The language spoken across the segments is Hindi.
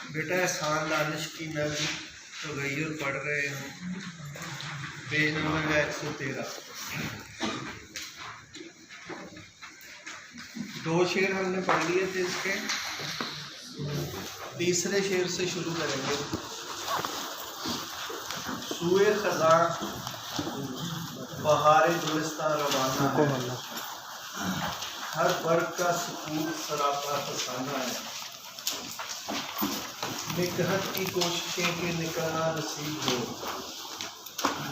बेटा एहसान दानिश की नज़्म तग़य्युर पढ़ रहे हैं, पेज नंबर 113। दो शेर हमने पढ़ लिए थे इसके, तीसरे शेर से शुरू करेंगे। सूए खज़ां बहारे गुलिस्तां रवाना है, हर बर्ग का सुकून सरापा फसाना है। निकहत की कोशिशें के निकलना नसीब हो,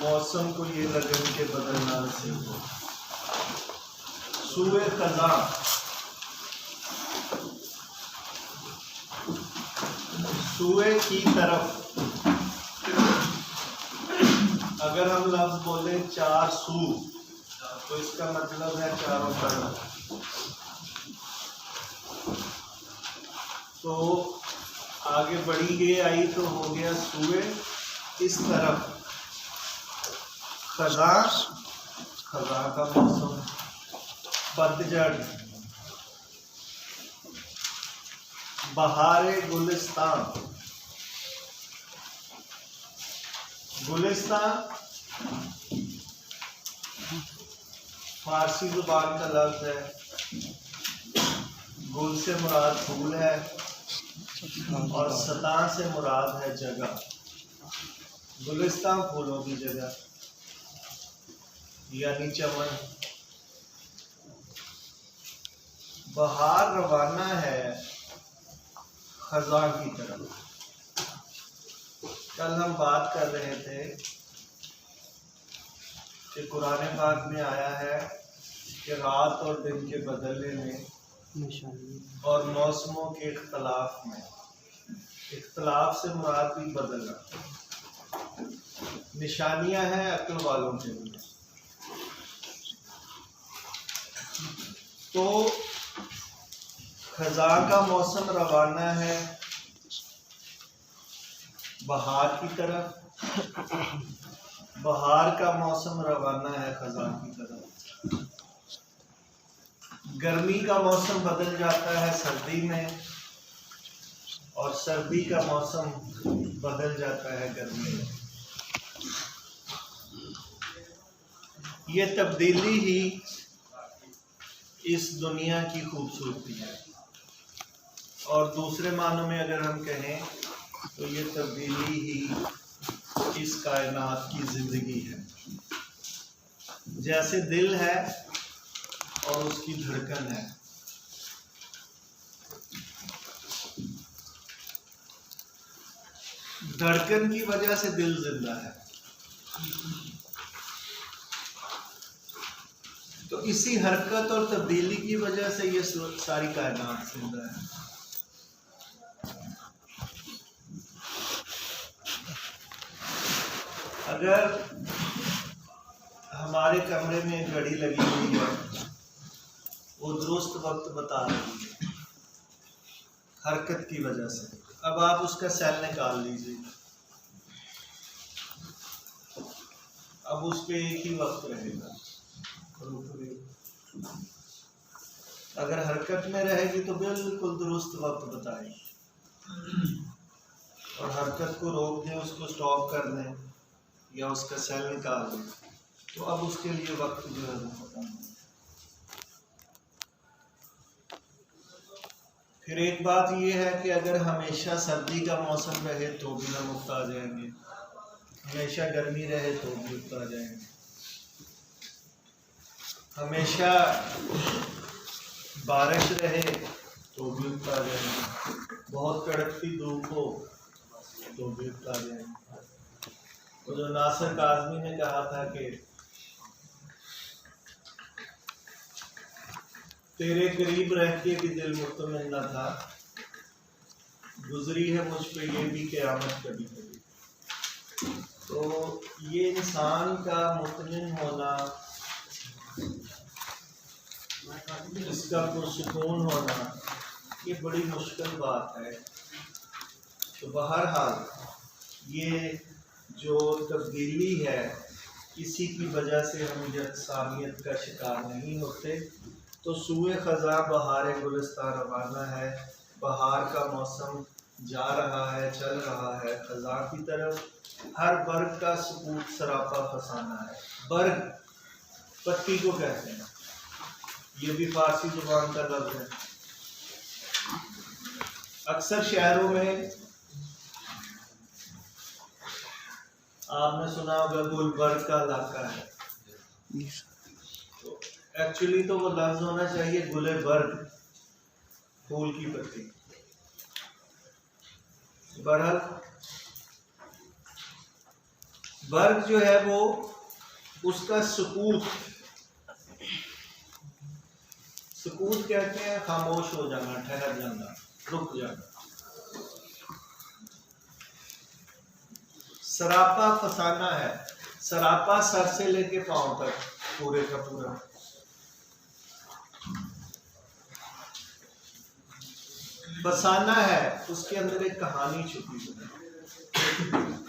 मौसम को ये लगन के बदलना नसीब हो। सूए खज़ां, सूए की तरफ, अगर हम लफ्ज बोले चार सू तो इसका मतलब है चारों तरफ। तो आगे बढ़ी गई आई तो हो गया सूए इस तरफ। खज़ां, खज़ां का मौसम, पतझड़, बहारे गुलिस्तां, गुलिस्तां फारसी जुबान का लफ्ज है। गुल से मुराद फूल है और सतां से मुराद है जगह। गुलिस्तां फूलों की जगह यानी चमन। बहार रवाना है खज़ां की तरफ। कल हम बात कर रहे थे कि कुरान पाक में आया है कि रात और दिन के बदलने में और मौसमों के इख्तलाफ में, इख्तलाफ से मुराद भी बदलना, निशानियां हैं अक्ल वालों के लिए। तो खज़ां का मौसम रवाना है बहार की तरफ, बहार का मौसम रवाना है खज़ां की तरफ। गर्मी का मौसम बदल जाता है सर्दी में और सर्दी का मौसम बदल जाता है गर्मी में। ये तब्दीली ही इस दुनिया की खूबसूरती है, और दूसरे मानों में अगर हम कहें तो ये तब्दीली ही इस कायनात की जिंदगी है। जैसे दिल है और उसकी धड़कन है। धड़कन की वजह से दिल जिंदा है। तो इसी हरकत और तब्दीली की वजह से ये सारी कायनात जिंदा है। अगर हमारे कमरे में घड़ी लगी हुई है, वो दुरुस्त वक्त बता रही है हरकत की वजह से। अब आप उसका सेल निकाल लीजिए, अब उस पे एक ही वक्त रहेगा। अगर हरकत में रहेगी तो बिल्कुल दुरुस्त वक्त बताएगी, और हरकत को रोक दें, उसको स्टॉप कर दें या उसका सेल निकाल दें, तो अब उसके लिए वक्त जो है वो पता नहीं। फिर एक बात ये है कि अगर हमेशा सर्दी का मौसम रहे तो भी हम उकता जाएंगे, हमेशा गर्मी रहे तो भी उकता जाएंगे, हमेशा बारिश रहे तो भी उकता जाएंगे, बहुत कड़कती धूप हो तो भी उकता जाएंगे। तो जो नासिर काज़मी ने कहा था कि तेरे करीब रह के भी दिल मुतमिन न था, गुजरी है मुझ पे ये भी क़यामत कभी कभी। तो ये इंसान का मुतमिन होना, इसका पुरसुकून होना, ये बड़ी मुश्किल बात है। तो बहरहाल ये जो तब्दीली है, किसी की वजह से हम यकसानियत का शिकार नहीं होते, तो सूए खज़ां बहार गुलिस्तान रवाना है। बहार का मौसम जा रहा है, चल रहा है खज़ां की तरफ। हर बर्ग का सुकूत सरापा फसाना है। बर्ग पत्ती को कहते हैं, ये भी फारसी जुबान का लफ्ज़ है। अक्सर शहरों में आपने सुना होगा गुलबर्ग का इलाका है, तो एक्चुअली तो वो लफ्ज होना चाहिए गुलेबर्ग, फूल की पत्ती। बहरहाल बर्ग जो है वो उसका सुकूत कहते हैं खामोश हो जाना, ठहर जाना, रुक जाना। सरापा फसाना है। सरापा सर से लेके पांव तक पूरे का पूरा। फसाना है, उसके अंदर एक कहानी छुपी है,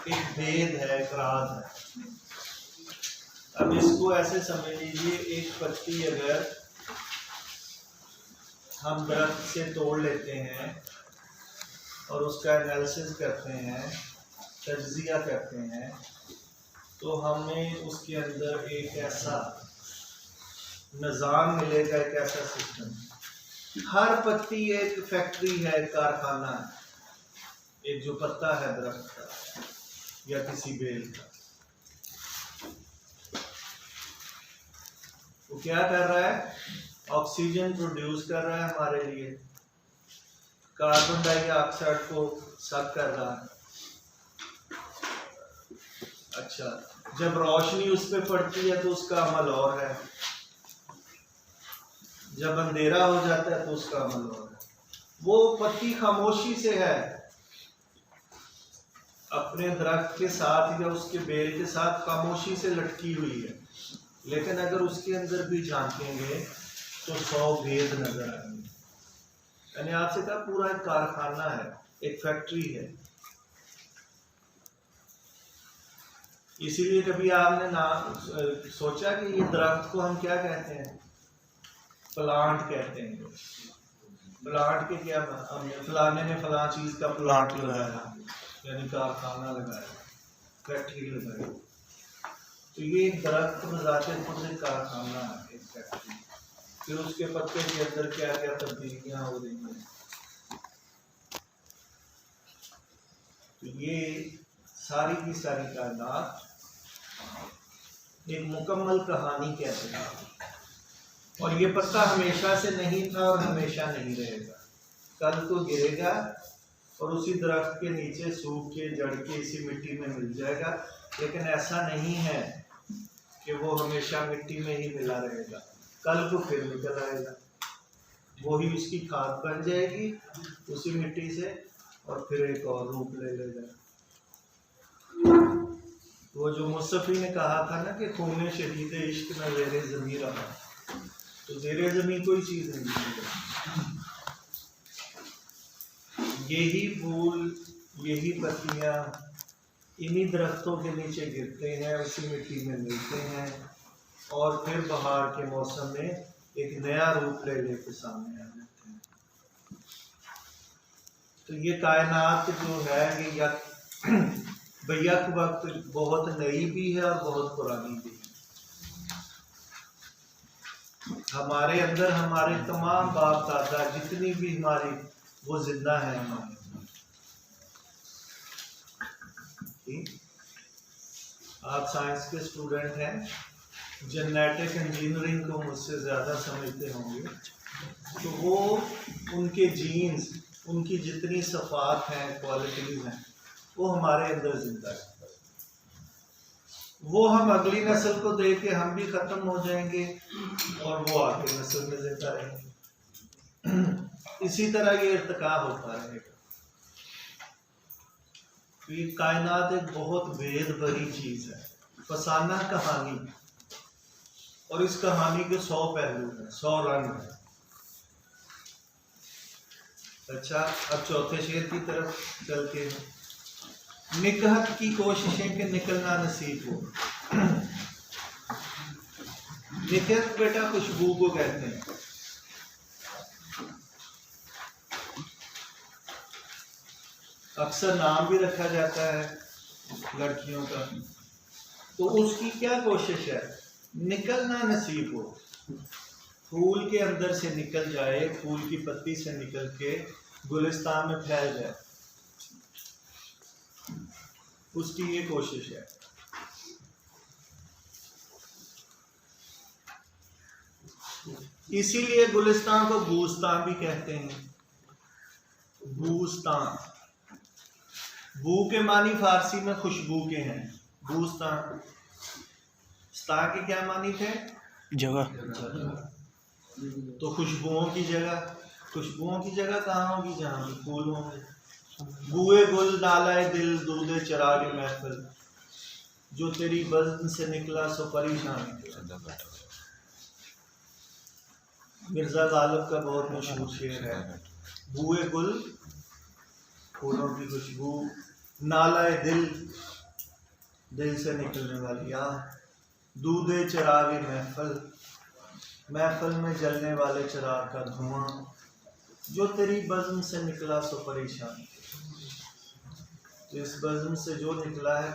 एक भेद है, एक राज है। अब इसको ऐसे समझ लीजिए, एक पत्ती अगर हम दरख्त से तोड़ लेते हैं और उसका एनालिसिस करते हैं, तज्जिया करते हैं, तो हमें उसके अंदर एक ऐसा निज़ाम मिलेगा, एक ऐसा सिस्टम। हर पत्ती एक फैक्ट्री है, एक कारखाना है। एक जो पत्ता है दरख्त का या किसी बेल का, वो क्या कर रहा है? ऑक्सीजन प्रोड्यूस कर रहा है हमारे लिए, कार्बन डाइऑक्साइड को सक कर रहा है। अच्छा, जब रोशनी उस पर पड़ती है तो उसका अमल और है, जब अंधेरा हो जाता है तो उसका अमल और है। वो पत्ती खामोशी से है, अपने दरख्त के साथ या उसके बेल के साथ खामोशी से लटकी हुई है, लेकिन अगर उसके अंदर भी झांकेंगे तो 100 भेद नजर आएंगे। मैंने आपसे कहा पूरा एक कारखाना है, एक फैक्ट्री है। इसीलिए कभी आपने नाम सोचा कि ये दरख्त को हम क्या कहते हैं? प्लांट कहते हैं। प्लांट के क्या, हमने फलाने ने फलां चीज का प्लांट लगाया, यानी कारखाना लगाया, फैक्ट्री लगाई। तो ये एक दरख्त बजाते खुद एक कारखाना है, एक फैक्ट्री। फिर उसके पत्ते के अंदर क्या क्या तब्दीलियां हो रही हैं। तो ये सारी की सारी कायनात एक मुकम्मल कहानी कहते हैं। और ये पत्ता हमेशा से नहीं था और हमेशा नहीं रहेगा, कल तो गिरेगा और उसी दरख्त के नीचे सूख के जड़ के इसी मिट्टी में मिल जाएगा। लेकिन ऐसा नहीं है कि वो हमेशा मिट्टी में ही मिला रहेगा, कल को फिर निकल आएगा, वही उसकी खाद बन जाएगी उसी मिट्टी से, और फिर एक और रूप ले लेगा। वो जो मुस्तफी ने कहा था ना कि खूने शहीद इश्क न ज़ेरे ज़मीं रहा, तो ज़ेरे ज़मीं कोई चीज़ नहीं है। यही फूल, यही पत्तियाँ इन्हीं दरख्तों के नीचे गिरते हैं, उसी मिट्टी में मिलते हैं, और फिर बहार के मौसम में एक नया रूप ले लेके सामने आ जाते हैं। तो ये कायनात जो है ये बैक वक्त बहुत नई भी है और बहुत पुरानी भी है। हमारे अंदर हमारे तमाम बाप दादा जितनी भी हमारी वो जिंदा है हमारे। आप साइंस के स्टूडेंट हैं, जेनेटिक इंजीनियरिंग को मुझसे ज़्यादा समझते होंगे, तो वो उनके जीन्स, उनकी जितनी सफ़ात हैं, क्वालिटीज़ हैं, वो हमारे अंदर जिंदा है। वो हम अगली नस्ल को दे के हम भी ख़त्म हो जाएंगे और वो आगे नस्ल में जिंदा रहेंगे। इसी तरह ये इर्तिका होता रहेगा। तो ये कायनात एक बहुत भेद भरी चीज़ है, फसाना कहानी, और इस कहानी के 100 पहलू हैं, 100 रंग हैं। अच्छा, अब चौथे शेर की तरफ चलते हैं। निकहत की कोशिशें के निकलना नसीब हो। निकहत बेटा खुशबू को कहते हैं। अक्सर नाम भी रखा जाता है लड़कियों का। तो उसकी क्या कोशिश है, निकलना नसीब हो, फूल के अंदर से निकल जाए, फूल की पत्ती से निकल के गुलिस्तान में फैल जाए, उसकी ये कोशिश है। इसीलिए गुलिस्तान को बूस्तान भी कहते हैं। बूस्तान, बू के मानी फारसी में खुशबू के हैं, बूस्तान। स्तान के क्या मानी थे, जगह। तो खुशबुओं की जगह, खुशबुओं की जगह कहाँ होगी, जहाँ भी फूल होंगे। बुए गुल नालाए दिल दूधे चरागे महफिल, जो तेरी बज़्म से निकला सो परेशान निकला। मिर्जा गालिब का बहुत मशहूर शेर है, बुए गुल फूलों की खुशबू, नालाए दिल दिल से निकलने वाली आह, दूधे चिरागे महफिल महफिल में जलने वाले चिराग का धुआं, जो तेरी बज़्म से निकला सो परेशान। तो इस बज़्म से जो निकला है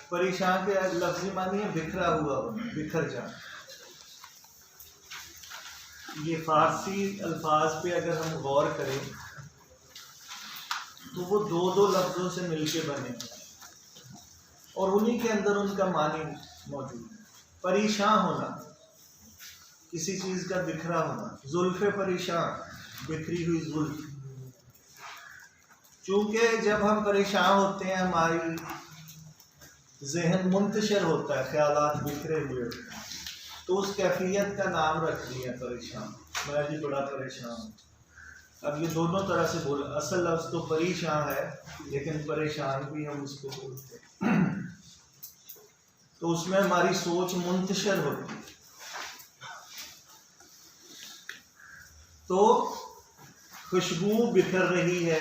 परेशान के लफ्ज़ी मानी है बिखरा हुआ, बिखर जाना। ये फारसी अल्फाज पे अगर हम गौर करें तो वो दो दो लफ्ज़ों से मिलके बने और उन्हीं के अंदर उनका मानी मौजूद है। परेशान होना, किसी चीज़ का बिखरा होना, जुल्फ़े परेशान, बिखरी हुई जुल्फ़। चूँकि जब हम परेशान होते हैं हमारी जहन मुंतशिर होता है, ख्यालात बिखरे हुए होते हैं, तो उस कैफियत का नाम रख दिया परेशान। मैं भी बड़ा परेशान हूँ। अब ये दोनों तरह से बोला, असल लफ्ज़ तो परेशान है लेकिन परेशान भी हम उसको बोलते हैं। तो उसमें हमारी सोच मुंतशिर होती है। तो खुशबू बिखर रही है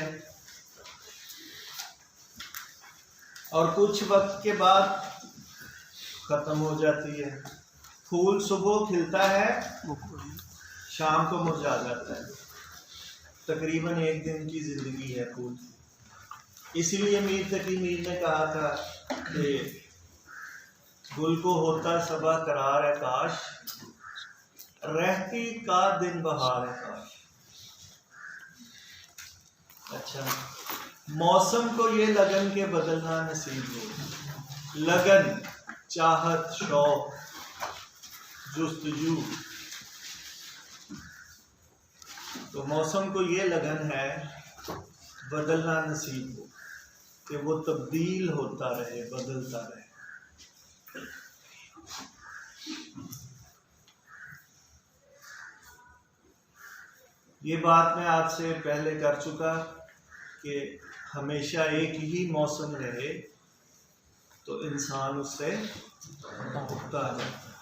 और कुछ वक्त के बाद खत्म हो जाती है। फूल सुबह खिलता है, शाम को मुरझा जाता है। तकरीबन एक दिन की जिंदगी है फूल। इसीलिए मीर तकी मीर ने कहा था कि गुल को होता सबा करार है काश, रहती का दिन बहार है काश। अच्छा, मौसम को ये लगन के बदलना नसीब हो। लगन, चाहत, शौक, जुस्तजू। तो मौसम को ये लगन है बदलना नसीब हो, कि वो तब्दील होता रहे, बदलता रहे। ये बात मैं आज से पहले कर चुका कि हमेशा एक ही मौसम रहे तो इंसान उससे उगता जाता है।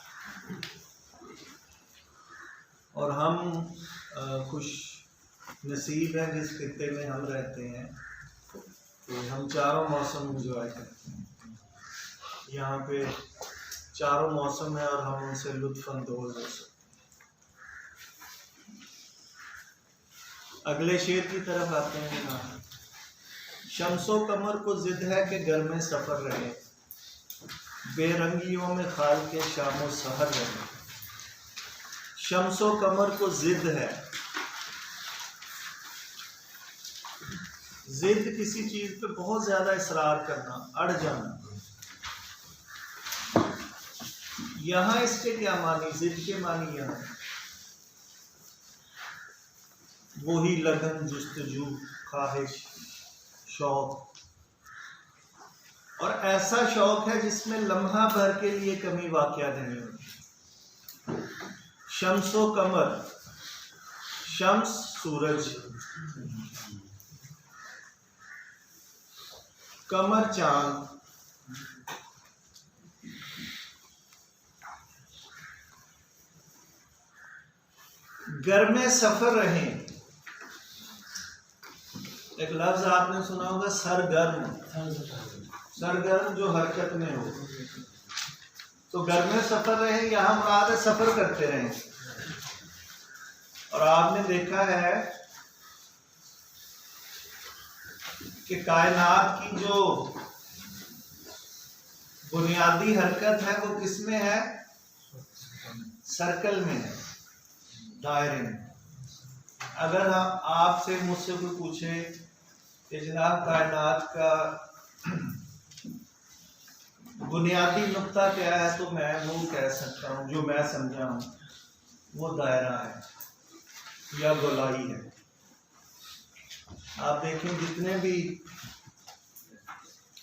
और हम खुश नसीब हैं जिस खित्ते में हम रहते हैं, तो हम चारों मौसम इंजॉय करते हैं। यहाँ पे चारों मौसम है और हम उनसे लुत्फ़ अंदोज़ हो सकते हैं। अगले शेर की तरफ आते हैं ना। शम्सो कमर को जिद है कि घर में सफ़र रहे, बेरंगियों में खाल के शामो सहर रहे। शम्सो कमर को जिद है, जिद किसी चीज पे बहुत ज्यादा इसरार करना, अड़ जाना। यहाँ इसके क्या मानी, जिद के मानी यहाँ वही लगन, जुस्तजू, ख्वाहिश, शौक। और ऐसा शौक है जिसमें लम्हा भर के लिए कमी वाक़या नहीं होती। शम्सो कमर, शम्स सूरज, कमर चांद, घर में सफर रहें। एक लफ्ज आपने सुना होगा सरगर्म, सरगर्म जो हरकत में हो। तो घर में सफर रहे, यहाँ मुराद है सफर करते रहें। और आपने देखा है कि कायनात की जो बुनियादी हरकत है वो किसमें है? सर्कल में है, दायरे में। अगर आपसे मुझसे कोई पूछे कि जनाब कायनात का बुनियादी नुक्ता क्या है, तो मैं वो कह सकता हूँ, जो मैं समझा हूँ वो दायरा है या गोलाई है। आप देखें जितने भी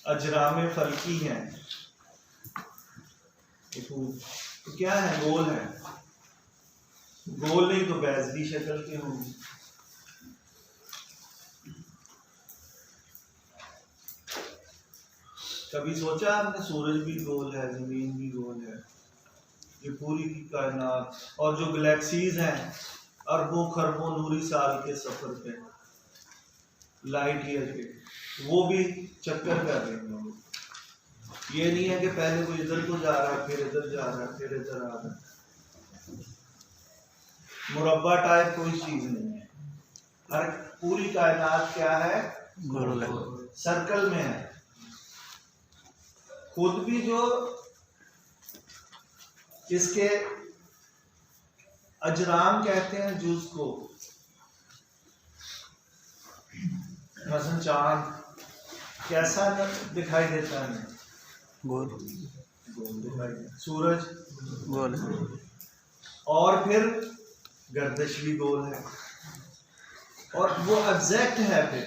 अजराम फल्की हैं तो क्या है? गोल है। गोल नहीं तो बैजली शक्ल के होंगे। कभी सोचा आपने सूरज भी गोल है, जमीन भी गोल है, ये पूरी की कायनात और जो गैलेक्सीज हैं अरबों खरबों नूरी साल के सफर पे, लाइट ईयर के, वो भी चक्कर कर रहे हैं। ये नहीं है कि पहले कोई इधर को जा रहा है, फिर इधर जा रहा है, फिर इधर आ रहा है। मुरब्बा टाइप कोई चीज नहीं है। हर पूरी कायनात क्या है? गोल है, सर्कल में है। खुद भी जो इसके अजराम कहते हैं जुज को, मसलन चांद कैसा दिखाई देता है? गोल दिखाई देता। सूरज गोल है, और फिर गर्दिश भी गोल है, और वो एग्जैक्ट है। फिर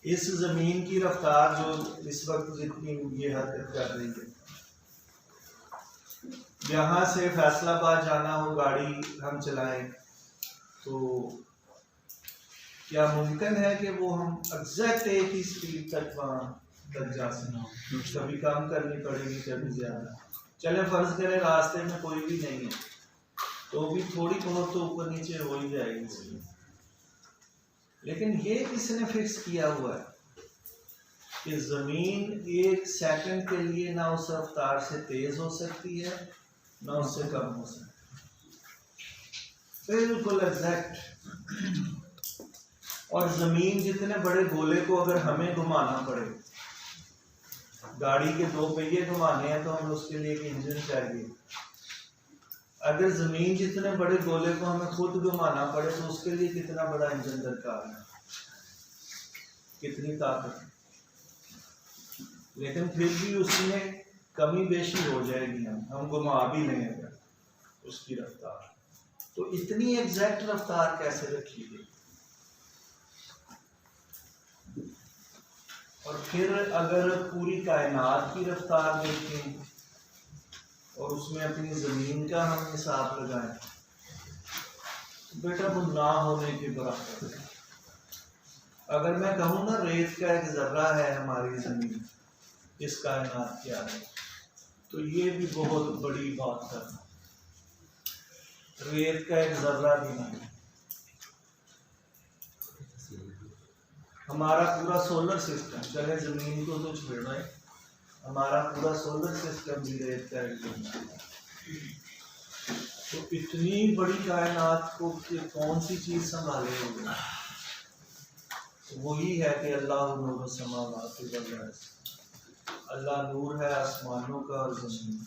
इस जमीन की रफ्तार जो इस वक्त जितनी ये हरकत कर रही है, यहाँ से फैसलाबाद जाना हो, गाड़ी हम चलाएं तो क्या मुमकिन है कि वो हम एग्जैक्ट एक ही स्पीड तक वहाँ तक जा सकें? कभी कम करनी पड़ेगी, कभी ज़्यादा। चले फर्ज करें रास्ते में कोई भी नहीं है, तो भी थोड़ी बहुत तो ऊपर नीचे हो ही जाएगी। लेकिन ये किसने फिक्स किया हुआ है कि ज़मीन एक सेकंड के लिए ना उस रफ्तार से तेज हो सकती है ना उससे कम हो सकती है, बिल्कुल एग्जैक्ट। और ज़मीन जितने बड़े गोले को अगर हमें घुमाना पड़े, गाड़ी के 2 पहिए घुमाने हैं तो हमें उसके लिए एक इंजन चाहिए। अगर ज़मीन जितने बड़े गोले को हमें खुद घुमाना पड़े तो उसके लिए कितना बड़ा इंजन दरकार है, कितनी ताकत। लेकिन फिर भी उसमें कमी बेशी हो जाएगी, हम घुमा भी लें अगर उसकी रफ्तार, तो इतनी एग्जैक्ट रफ्तार कैसे रखी गई? और फिर अगर पूरी कायनात की रफ्तार देखें और उसमें अपनी ज़मीन का हम हिसाब लगाएं, तो बेटा वो ना होने के बराबर है। अगर मैं कहूँ ना रेत का एक ज़र्रा है हमारी ज़मीन, इस कायनात के आगे, तो ये भी बहुत बड़ी बात है। रेत का एक ज़र्रा भी नहीं। हमारा पूरा सोलर सिस्टम, चले ज़मीन को तो छोड़ना है, हमारा पूरा सोलर सिस्टम भी रेत का एक ज़र्रा है। तो इतनी बड़ी कायनात को कौन सी चीज़ संभाले होगी? वही है कि अल्लाह नूर समावाति वल अर्ज़, अल्लाह नूर है आसमानों का और ज़मीन।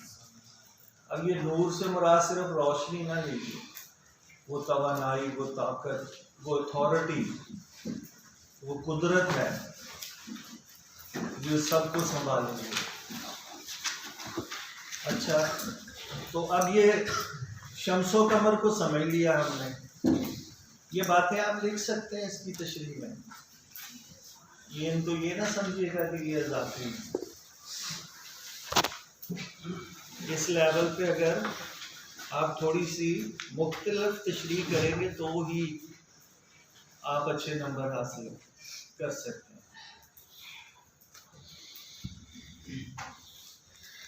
अब ये नूर से मुराद सिर्फ रोशनी ना लीजिए, वो तवानाई, वो ताकत, वो अथॉरिटी, वो कुदरत है जो सबको संभालेगी। अच्छा, तो अब ये शम्सो कमर को समझ लिया हमने। ये बातें आप लिख सकते हैं इसकी तशरीह में। ये तो ये ना समझिएगा कि ये इजाफी है। इस लेवल पे अगर आप थोड़ी सी मुख्तलिफ तशरीह करेंगे तो ही आप अच्छे नंबर हासिल कर सकते हैं।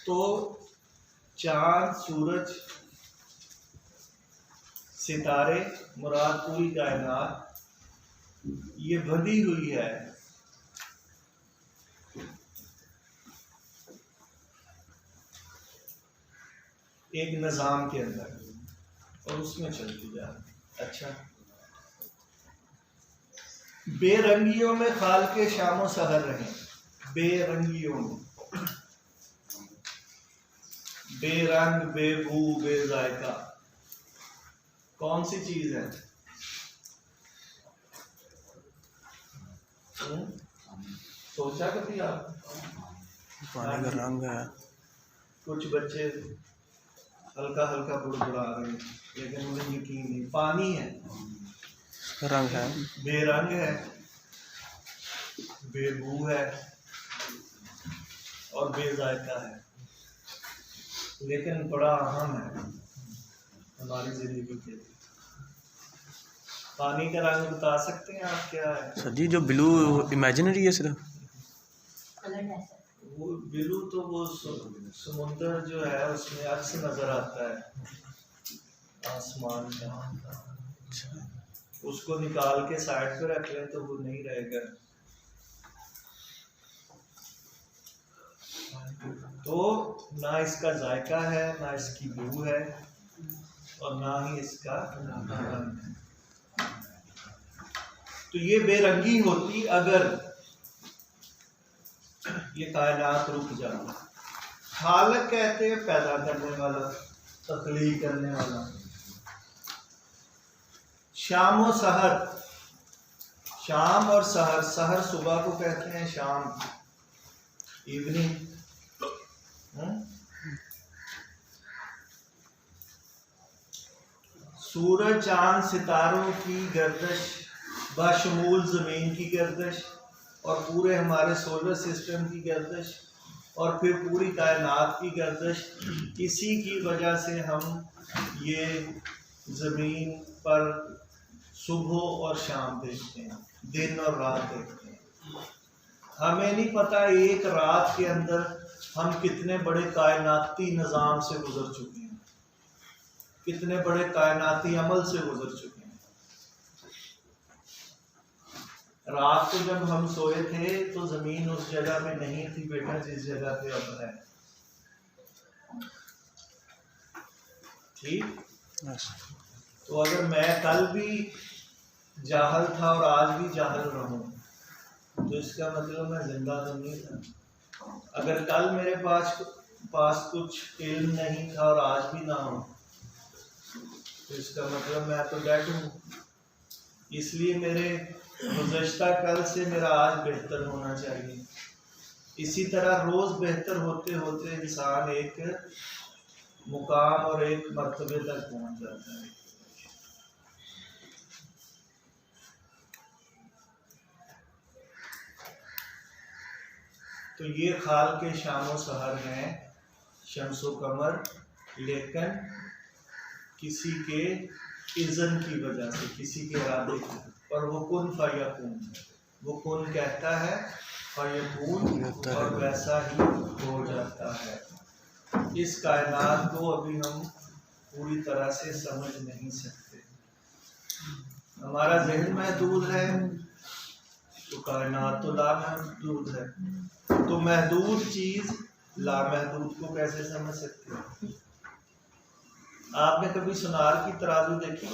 तो चांद, सूरज, सितारे, मुराद पूरी कायनात, ये बंधी हुई है एक निज़ाम के अंदर और उसमें चलती जा रही। अच्छा, बेरंगियों में खाल के शामो सहर रहे, बेरंगियों में, बेरंग बेबू बेजायका, कौन सी चीज है? सोचा कभी आप? पानी का रंग है। कुछ बच्चे हल्का हल्का बुड़बुड़ा रहे हैं, लेकिन उन्हें यकीन नहीं, पानी है, रंग है, बेरंग है, बेबू है और बेजायका है, लेकिन बड़ा अहम है हमारी जिंदगी के लिए। पानी का रंग बता सकते हैं आप क्या है? सर जी जो ब्लू इमेजिनरी है सिर्फ, वो ब्लू तो वो समुद्र जो है उसमें अक्स नजर आता है आसमान का, उसको निकाल के साइड पे रख लें तो वो नहीं रहेगा। तो ना इसका जायका है, ना इसकी बू है और ना ही इसका रंग है। तो ये बेरंगी होती अगर ये कायनात रुक जाता। खालिक कहते हैं पैदा करने वाला, तख्लीक करने वाला। शाम और सहर, शाम और सहर, सहर सुबह को कहते हैं, शाम इवनिंग। सूरज चांद सितारों की गर्दिश बशमूल ज़मीन की गर्दिश और पूरे हमारे सोलर सिस्टम की गर्दिश और फिर पूरी कायनात की गर्दिश, इसी की वजह से हम ये ज़मीन पर सुबह और शाम देखते हैं, दिन और रात देखते हैं। हमें नहीं पता एक रात के अंदर हम कितने बड़े कायनाती निज़ाम से गुजर चुके हैं, कितने बड़े कायनाती अमल से गुजर चुके हैं। रात को जब हम सोए थे तो जमीन उस जगह में नहीं थी बेटा जिस जगह पे अब है, ठीक? तो अगर मैं कल भी जाहल था और आज भी जाहल रहूं तो इसका मतलब मैं जिंदा तो नहीं था। अगर कल मेरे पास कुछ इल्म नहीं था और आज भी ना हो तो इसका मतलब मैं तो डेड हूँ। इसलिए मेरे गुज़श्ता कल से मेरा आज बेहतर होना चाहिए। इसी तरह रोज़ बेहतर होते होते इंसान एक मुकाम और एक मर्तबे तक पहुँच जाता है। तो ये खाल के शामो सहर हैं, शम्सो कमर, लेकिन किसी के इज़्न की वजह से, किसी के इरादे की, और वो कुन फयकून, वो कुन कहता है फयकून और वैसा ही हो जाता है। इस कायनात को अभी हम पूरी तरह से समझ नहीं सकते। हमारा जहन महदूद है तो कायनात तो लामहदूद है, तो महदूद चीज़ लामहदूद को कैसे समझ सकते हैं? आपने कभी सुनार की तराजू देखी?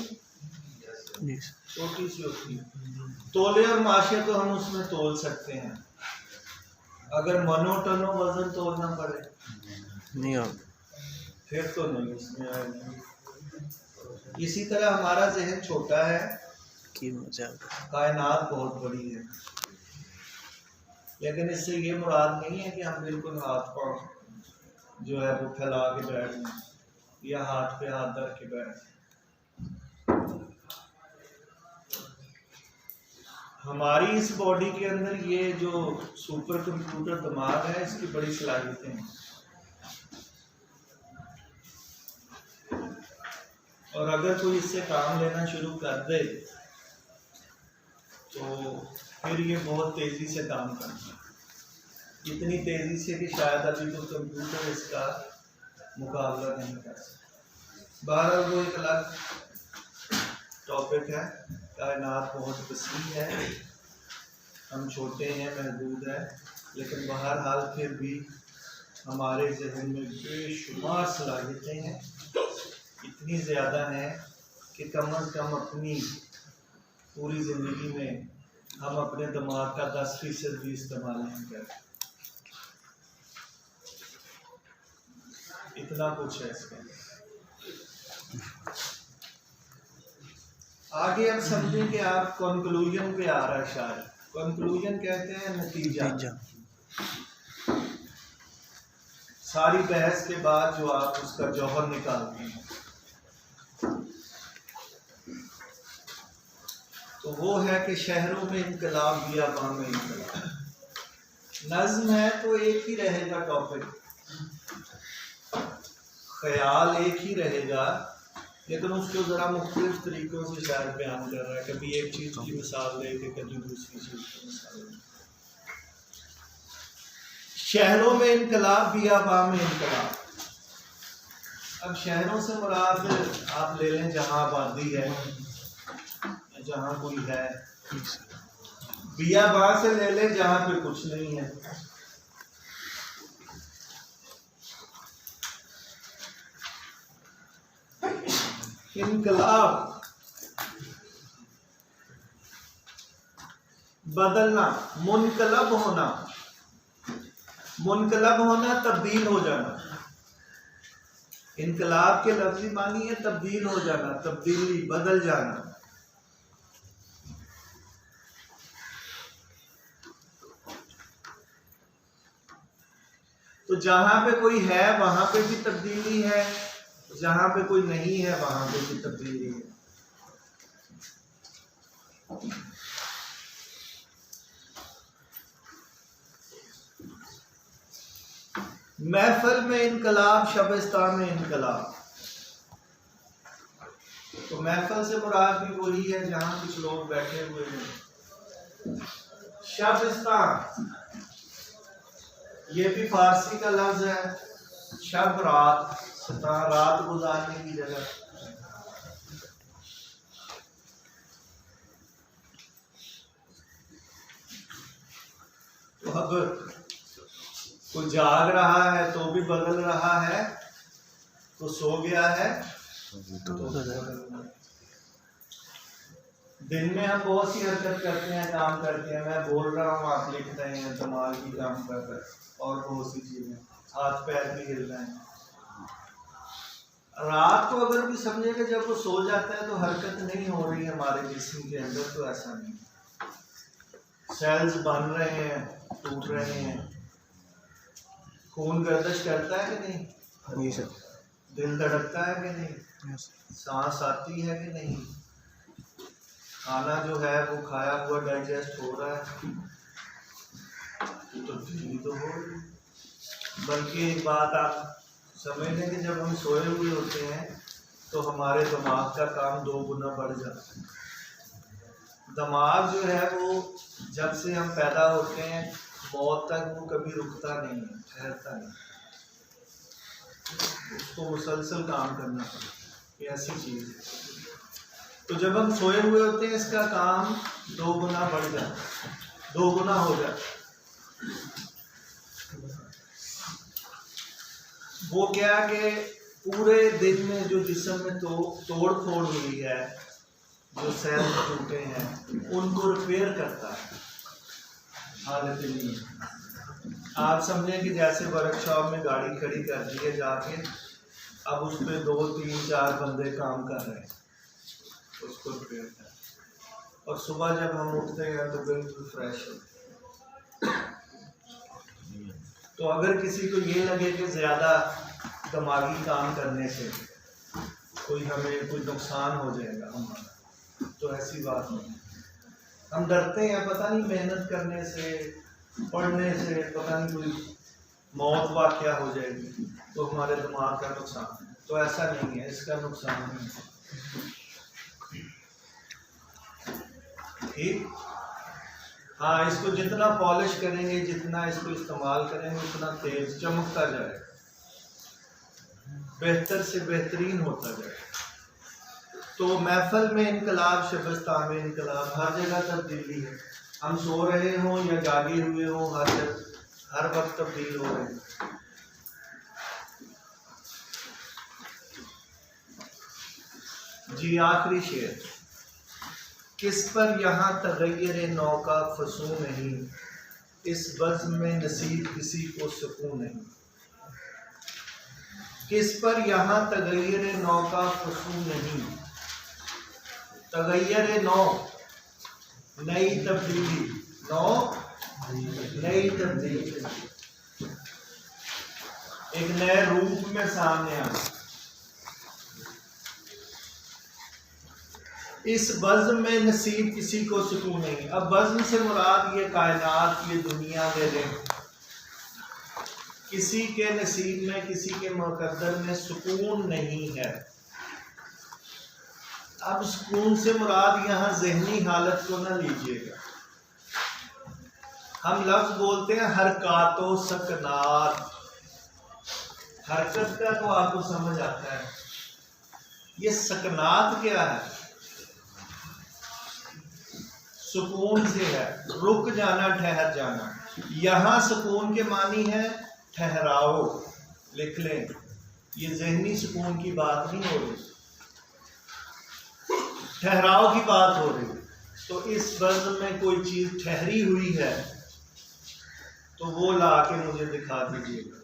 छोटी सी होती है, तोले और माशे तो हम उसमें तोल सकते हैं, अगर मनो टनो वजन तोलना पड़े नहीं हो, फिर तो नहीं उसमें आएगी। इसी तरह हमारा जहन छोटा है, कायनात बहुत बड़ी है, लेकिन इससे ये मुराद नहीं है कि हम बिल्कुल हाथ पाँव जो है वो फैला के बैठ जाएं या हाथ पे हाथ धर के बैठ। हमारी इस बॉडी के अंदर ये जो सुपर कंप्यूटर दिमाग है इसकी बड़ी सलाहियतें हैं, और अगर कोई इससे काम लेना शुरू कर दे तो फिर ये बहुत तेज़ी से काम करता है, इतनी तेज़ी से कि शायद अभी तो कंप्यूटर इसका मुकाबला नहीं कर सकता। बहरहाल वो एक अलग टॉपिक है। कायनात बहुत वसीम है, हम छोटे हैं, महदूद है, लेकिन बहरहाल फिर भी हमारे जहन में बेशुमार सलाहियतें हैं, इतनी ज़्यादा हैं कि कम अज़ कम अपनी पूरी ज़िंदगी में हम अपने दिमाग का 10% भी इस्तेमाल नहीं करते। इतना कुछ है इसके अंदर। आगे अब समझें कि आप कंक्लूजन पे आ रहा है शायद। कंक्लूजन कहते हैं नतीजा। सारी बहस के बाद जो आप उसका जौहर निकालते हैं तो वो है कि शहरों में इनकलाब, बियाबान में इनकलाब। नज्म है तो एक ही रहेगा टॉपिक, ख्याल एक ही रहेगा, लेकिन उसको ज़रा मुख्तलिफ तरीक़ों से शायद बयान कर रहा है। कभी एक चीज़ की मिसाल दे के कभी दूसरी चीज़ की मिसाल दे। शहरों में इनकलाब, बियाबान में इनकलाब। अब शहरों से मुराद आप ले लें जहाँ आबादी है, जहाँ कोई है। बियाबान से ले लें जहाँ पे कुछ नहीं है। इनकलाब बदलना, मुनकलब होना, मुनकलब होना तब्दील हो जाना। इनकलाब के लफ्ज़ी मानी है तब्दील हो जाना, तब्दीली, बदल जाना। तो जहां पे कोई है वहां पे भी तब्दीली है, जहां पे कोई नहीं है वहां पे भी तब्दीली है। महफिल में इनकलाब, शबिस्तान में इनकलाब। तो महफिल से मुराद भी वही है जहां कुछ लोग बैठे हुए हैं। शबिस्तान ये भी फारसी का लफ्ज है। शब रात, रात गुजारने की जगह। तो अब कोई जाग रहा है तो भी बदल रहा है, तो सो गया है तो दिन में हम बहुत सी हरकत करते हैं, काम करते हैं। मैं बोल रहा हूँ, आप लिख रहे हैं, दिमाग की काम कर रहे हैं, और बहुत सी चीजें, हाथ पैर भी हिल रहे हैं। रात को अगर भी समझे कि जब वो सो जाता है तो हरकत नहीं हो रही है हमारे जिस्म के अंदर, तो ऐसा नहीं। सेल्स बन रहे हैं, टूट रहे हैं, खून गर्दिश करता है कि नहीं, दिल धड़कता है कि नहीं, सांस आती है कि नहीं, खाना जो है वो खाया हुआ डाइजेस्ट हो रहा है, तो दिल तो हो रही। बल्कि एक बात आप समझ लें कि जब हम सोए हुए होते हैं तो हमारे दिमाग का काम 2 गुना बढ़ जाता है। दिमाग जो है वो जब से हम पैदा होते हैं मौत तक वो कभी रुकता नहीं है, ठहरता नहीं, उसको मुसलसल काम करना पड़ता है। ऐसी चीज़ है। तो जब हम सोए हुए होते हैं इसका काम 2 गुना बढ़ जाता है, 2 गुना हो जाता है। वो क्या कि पूरे दिन में जो जिस्म में तोड़ फोड़ हुई है, जो सेल टूटे हैं, उनको रिपेयर करता है हालत नहीं। आप समझें कि जैसे वर्कशॉप में गाड़ी खड़ी कर दी है जाके, अब उस पर 2, 3, 4 बंदे काम कर रहे हैं उसको रिपेयर कर, और सुबह जब हम उठते हैं तो बिल्कुल फ्रेश होते हैं। तो अगर किसी को ये लगे कि ज़्यादा दिमागी काम करने से हमें कोई नुकसान हो जाएगा हमारा, तो ऐसी बात नहीं। हम डरते हैं, पता नहीं मेहनत करने से, पढ़ने से, पता नहीं कोई मौत वाक़या हो जाएगी तो हमारे दिमाग का नुकसान है, तो ऐसा नहीं है, इसका नुकसान नहीं है। ठीक, हाँ, इसको जितना पॉलिश करेंगे, जितना इसको इस्तेमाल करेंगे, उतना तेज चमकता जाएगा, बेहतर से बेहतरीन होता जाएगा। तो महफिल में इनकलाब, शबिस्तान में इनकलाब, हर जगह तब्दीली है। हम सो रहे हों या जागे हुए हों, हर वक्त तब्दील हो रहे हैं। जी आखिरी शेर, किस पर यहाँ तगैर नौ का फसू नहीं, इस बज़्म में नसीब किसी को सुकून नहीं। किस पर यहाँ तगैर नौ का फसू नहीं, तगैर नौ नई तब्दीली, नौ नई तब्दीली, एक नए रूप में सामने आना। इस बज़्म में नसीब किसी को सुकून नहीं। अब बज़्म से मुराद ये कायनात, ये दुनिया दे दें, किसी के नसीब में, किसी के मुक़द्दर में सुकून नहीं है। अब सुकून से मुराद यहाँ ज़हनी हालत को ना लीजिएगा। हम लफ्ज़ बोलते हैं हरकातो सकनात, हरकत का तो आपको समझ आता है, ये सकनात क्या है? सुकून से है, रुक जाना, ठहर जाना। यहाँ सुकून के मानी है ठहराओ, लिख लें। ये ज़हनी सुकून की बात नहीं हो रही, ठहराव की बात हो रही। तो इस बज़्म में कोई चीज़ ठहरी हुई है तो वो ला के मुझे दिखा दीजिएगा।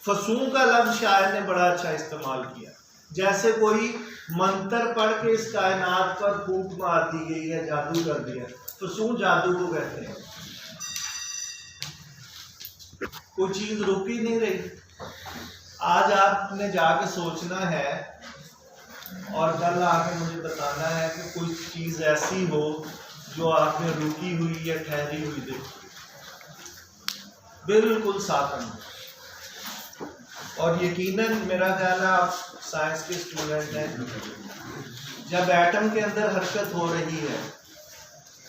फसूं का लफ्ज़ शायर ने बड़ा अच्छा इस्तेमाल किया। जैसे कोई मंत्र पढ़ के इस कायनात पर फूंक मार दी गई है, जादू कर दिया, फसूं जादू को कहते हैं। कोई चीज रुक ही नहीं रही। आज आपने जाके सोचना है और कल आके मुझे बताना है कि कोई चीज ऐसी हो जो आपने रुकी हुई या ठहरी हुई देखी, बिल्कुल साथन। और यकीनन मेरा ख्याल है आप साइंस के स्टूडेंट हैं, जब एटम के अंदर हरकत हो रही है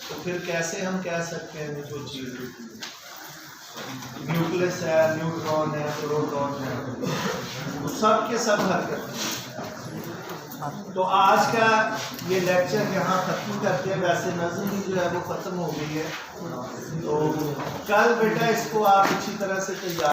तो फिर कैसे हम कह सकते हैं जो चीज़ रुकी है? न्यूक्लियस है, न्यूट्रॉन है, प्रोटॉन है, तो सब के सब हरकत है। तो आज का ये लेक्चर यहाँ ख़त्म करते हैं। वैसे नज़्म ही जो है वो ख़त्म हो गई है, तो कल बेटा इसको आप अच्छी तरह से तैयार